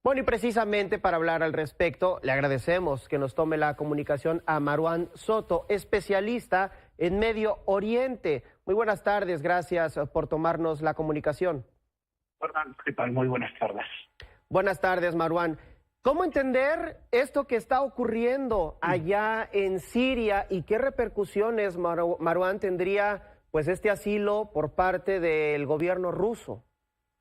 Bueno, y precisamente para hablar al respecto, le agradecemos que nos tome la comunicación a Marwan Soto, especialista en Medio Oriente. Muy buenas tardes, gracias por tomarnos la comunicación. Fernando, ¿qué tal? Muy buenas tardes. Buenas tardes, Marwan. ¿Cómo entender esto que está ocurriendo allá en Siria y qué repercusiones, Marwan, tendría pues este asilo por parte del gobierno ruso?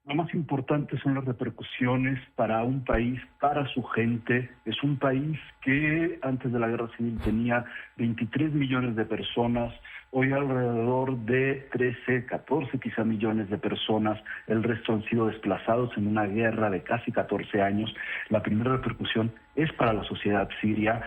Lo más importante son las repercusiones para un país, para su gente. Es un país que antes de la guerra civil tenía 23 millones de personas, hoy alrededor de 13, 14 quizá millones de personas. El resto han sido desplazados en una guerra de casi 14 años. La primera repercusión es para la sociedad siria,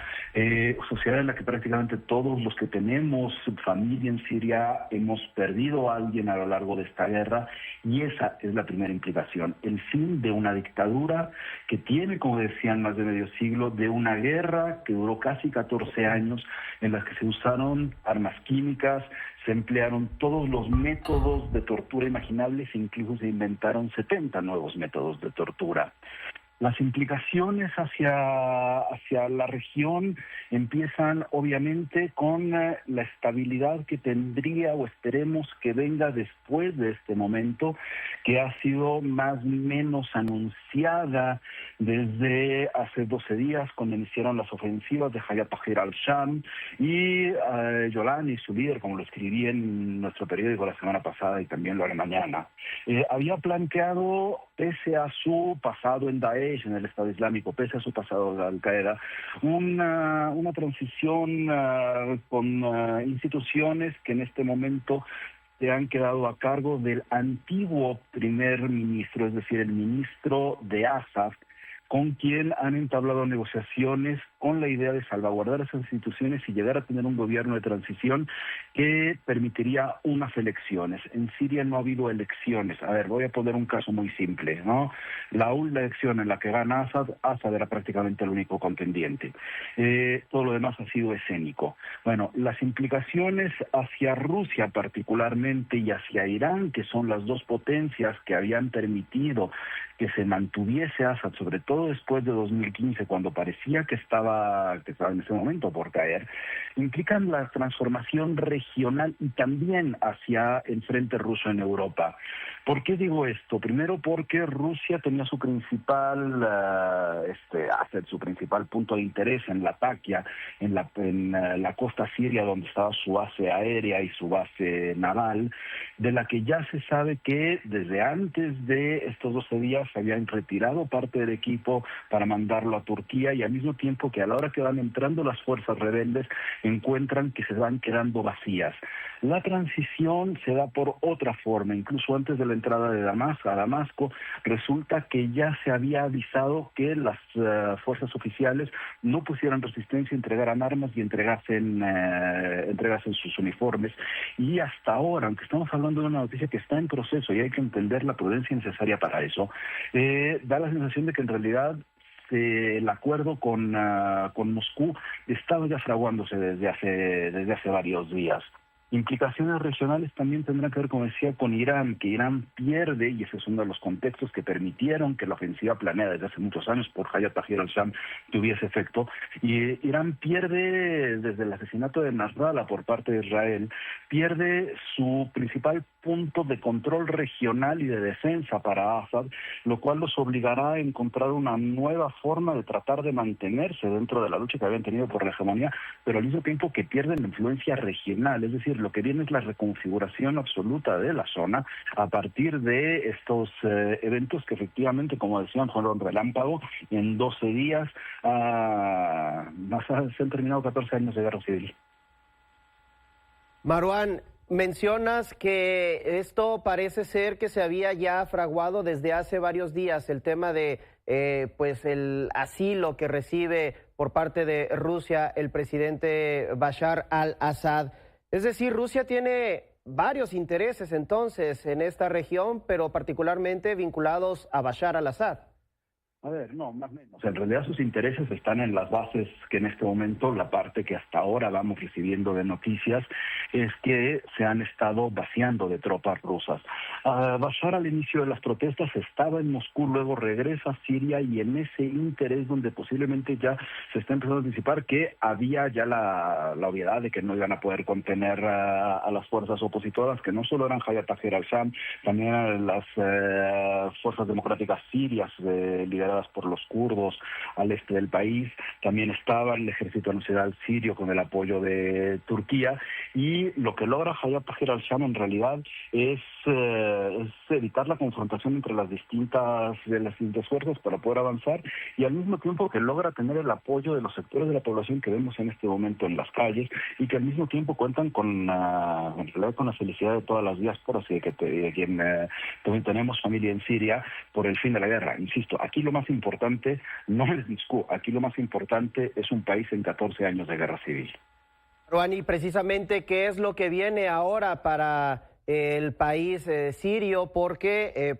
sociedad en la que prácticamente todos los que tenemos familia en Siria hemos perdido a alguien a lo largo de esta guerra, y esa es la primera implicación, el fin de una dictadura que tiene, como decían, más de medio siglo, de una guerra que duró casi 14 años, en las que se usaron armas químicas, se emplearon todos los métodos de tortura imaginables e incluso se inventaron 70 nuevos métodos de tortura. Las implicaciones hacia la región empiezan obviamente con la estabilidad que tendría o esperemos que venga después de este momento, que ha sido más o menos anunciada desde hace 12 días cuando iniciaron las ofensivas de Hayat Tahrir al-Sham y Golani, su líder, como lo escribí en nuestro periódico la semana pasada y también lo haré mañana, había planteado, pese a su pasado en Daesh, en el Estado Islámico, pese a su pasado de Al-Qaeda, una transición con instituciones que en este momento se han quedado a cargo del antiguo primer ministro, es decir, el ministro de Assad, con quien han entablado negociaciones con la idea de salvaguardar esas instituciones y llegar a tener un gobierno de transición que permitiría unas elecciones. En Siria no ha habido elecciones. A ver, voy a poner un caso muy simple, ¿no? La última elección en la que gana Assad era prácticamente el único contendiente. Todo lo demás ha sido escénico. Bueno, las implicaciones hacia Rusia particularmente y hacia Irán, que son las dos potencias que habían permitido que se mantuviese Assad, sobre todo después de 2015, cuando parecía que estaba en ese momento por caer, implican la transformación regional y también hacia el frente ruso en Europa. ¿Por qué digo esto? Primero porque Rusia tenía su principal asset, su principal punto de interés en Latakia, en la costa siria, donde estaba su base aérea y su base naval, de la que ya se sabe que desde antes de estos 12 días se habían retirado parte del equipo para mandarlo a Turquía, y al mismo tiempo que a la hora que van entrando las fuerzas rebeldes encuentran que se van quedando vacías. La transición se da por otra forma. Incluso antes de la entrada de Damasco, resulta que ya se había avisado que las fuerzas oficiales no pusieran resistencia, entregaran armas y entregasen sus uniformes. Y hasta ahora, aunque estamos hablando de una noticia que está en proceso y hay que entender la prudencia necesaria para eso, da la sensación de que en realidad el acuerdo con Moscú estaba ya fraguándose desde hace varios días. Implicaciones regionales también tendrán que ver, como decía, con Irán, que Irán pierde, y ese es uno de los contextos que permitieron que la ofensiva planeada desde hace muchos años por Hayat Tahrir al-Sham tuviese efecto, y Irán pierde desde el asesinato de Nasrallah por parte de Israel, pierde su principal punto de control regional y de defensa para Assad, lo cual los obligará a encontrar una nueva forma de tratar de mantenerse dentro de la lucha que habían tenido por la hegemonía, pero al mismo tiempo que pierden la influencia regional, es decir, lo que viene es la reconfiguración absoluta de la zona a partir de estos eventos que efectivamente, como decían, fueron relámpago. En 12 días se han terminado 14 años de guerra civil. Marwan, mencionas que esto parece ser que se había ya fraguado desde hace varios días, el tema de pues el asilo que recibe por parte de Rusia el presidente Bashar al-Assad. Es decir, Rusia tiene varios intereses entonces en esta región, pero particularmente vinculados a Bashar al-Assad. A ver, no, más o menos. En realidad sus intereses están en las bases que en este momento, la parte que hasta ahora vamos recibiendo de noticias, es que se han estado vaciando de tropas rusas. Bashar al inicio de las protestas estaba en Moscú, luego regresa a Siria y en ese interés donde posiblemente ya se está empezando a anticipar que había ya la obviedad de que no iban a poder contener a las fuerzas opositoras, que no solo eran Hayat Tahrir al-Sham, también eran las fuerzas democráticas sirias lideradas por los kurdos al este del país, también estaba el ejército nacional sirio con el apoyo de Turquía, y lo que logra Hayat Tahrir al-Sham en realidad es evitar la confrontación entre las distintas fuerzas para poder avanzar, y al mismo tiempo que logra tener el apoyo de los sectores de la población que vemos en este momento en las calles, y que al mismo tiempo cuentan con en realidad con la felicidad de todas las diásporas y de quien también tenemos familia en Siria por el fin de la guerra. Insisto, aquí lo más importante no es Moscú, aquí lo más importante es un país en 14 años de guerra civil. Juan, y precisamente, ¿qué es lo que viene ahora para el país sirio? Porque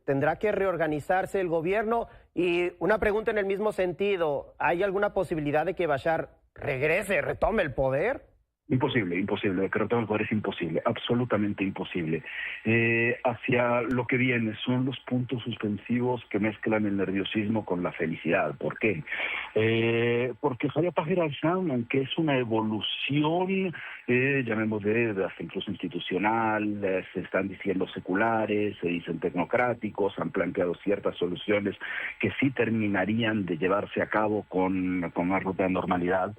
tendrá que reorganizarse el gobierno. Y una pregunta en el mismo sentido, ¿hay alguna posibilidad de que Bashar retome el poder? Imposible, que retome el poder es imposible, absolutamente imposible. Hacia lo que viene son los puntos suspensivos que mezclan el nerviosismo con la felicidad. ¿Por qué? Porque Hayat Tahrir al-Sham, aunque es una evolución, llamémosle hasta incluso institucional, se están diciendo seculares, se dicen tecnocráticos, han planteado ciertas soluciones que sí terminarían de llevarse a cabo con una ruta de normalidad,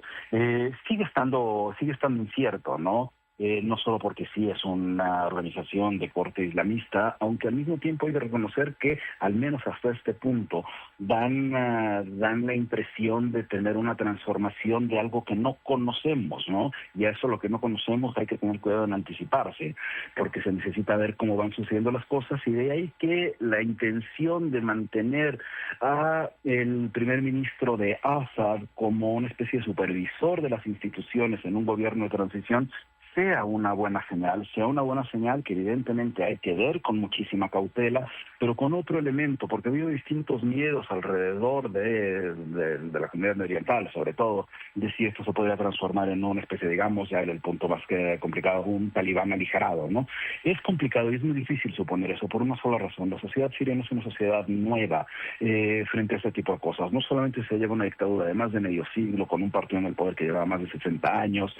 sigue estando incierto, ¿no? No solo porque sí es una organización de corte islamista, aunque al mismo tiempo hay que reconocer que, al menos hasta este punto, dan la impresión de tener una transformación de algo que no conocemos, ¿no? Y a eso, lo que no conocemos, hay que tener cuidado en anticiparse, porque se necesita ver cómo van sucediendo las cosas, y de ahí que la intención de mantener a el primer ministro de Assad como una especie de supervisor de las instituciones en un gobierno de transición sea una buena señal que evidentemente hay que ver con muchísima cautela, pero con otro elemento, porque ha habido distintos miedos alrededor de la comunidad oriental, sobre todo, de si esto se podría transformar en una especie, digamos, ya en el punto más que complicado, un talibán aligerado, ¿no? Es complicado y es muy difícil suponer eso por una sola razón. La sociedad siria no es una sociedad nueva frente a este tipo de cosas. No solamente se lleva una dictadura de más de medio siglo, con un partido en el poder que llevaba más de 60 años,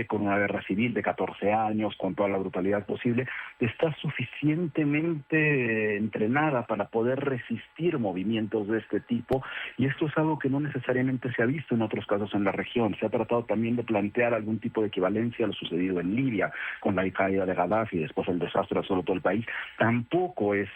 con una guerra civil de 14 años, con toda la brutalidad posible, está suficientemente entrenada para poder resistir movimientos de este tipo, y esto es algo que no necesariamente se ha visto en otros casos en la región. Se ha tratado también de plantear algún tipo de equivalencia a lo sucedido en Libia, con la caída de Gaddafi y después el desastre sobre todo el país. Tampoco es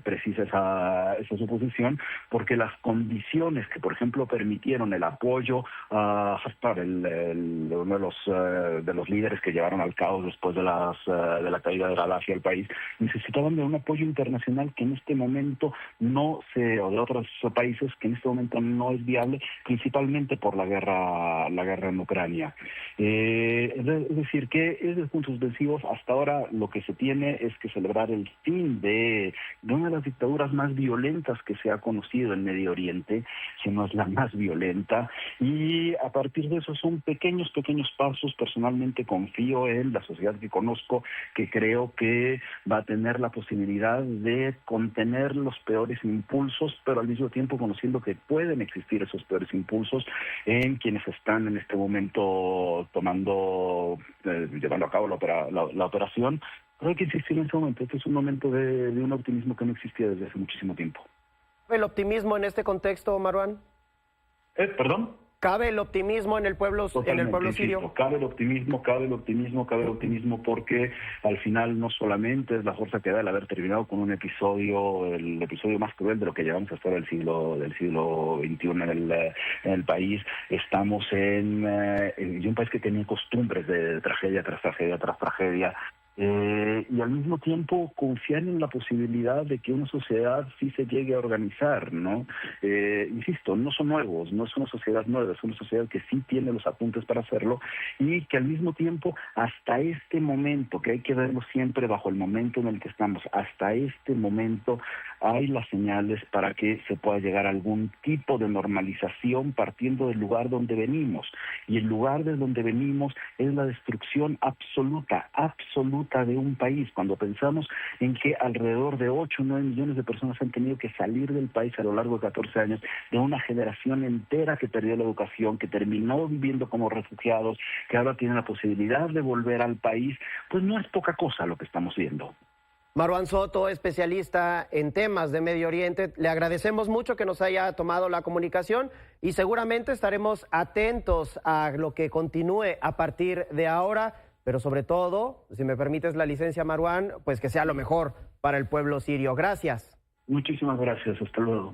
precisa esa suposición, porque las condiciones que, por ejemplo, permitieron el apoyo a Haftar, uno de los líderes que llevaron al caos después de la caída de Gaddafi al país, necesitaban de un apoyo internacional que en este momento o de otros países, que en este momento no es viable, principalmente por la guerra en Ucrania. Es decir, que desde puntos suspensivos, hasta ahora lo que se tiene es que celebrar el fin de una de las dictaduras más violentas que se ha conocido en Medio Oriente, si no es la más violenta, y a partir de eso son pequeños pasos. Personalmente confío en la sociedad que conozco, que creo que va a tener la posibilidad de contener los peores impulsos, pero al mismo tiempo conociendo que pueden existir esos peores impulsos en quienes están en este momento llevando a cabo la operación. Pero hay que insistir en ese momento. Este es un momento de un optimismo que no existía desde hace muchísimo tiempo. ¿El optimismo en este contexto, Marwan? ¿Perdón? ¿Cabe el optimismo en el pueblo sirio? Insisto, cabe el optimismo, porque al final no solamente es la fuerza que da el haber terminado con el episodio más cruel de lo que llevamos hasta ahora del siglo XXI en el país. Estamos en un país que tenía costumbres de tragedia tras tragedia tras tragedia. Y al mismo tiempo confiar en la posibilidad de que una sociedad sí se llegue a organizar, ¿no? Insisto, no son nuevos, no es una sociedad nueva, es una sociedad que sí tiene los apuntes para hacerlo, y que al mismo tiempo, hasta este momento, que hay que verlo siempre bajo el momento en el que estamos, hasta este momento hay las señales para que se pueda llegar a algún tipo de normalización partiendo del lugar donde venimos. Y el lugar de donde venimos es la destrucción absoluta de un país. Cuando pensamos en que alrededor de 8 o 9 millones de personas han tenido que salir del país a lo largo de 14 años, de una generación entera que perdió la educación, que terminó viviendo como refugiados, que ahora tiene la posibilidad de volver al país, pues no es poca cosa lo que estamos viendo. Marwan Soto, especialista en temas de Medio Oriente, le agradecemos mucho que nos haya tomado la comunicación y seguramente estaremos atentos a lo que continúe a partir de ahora, pero sobre todo, si me permites la licencia, Marwan, pues que sea lo mejor para el pueblo sirio. Gracias. Muchísimas gracias, hasta luego.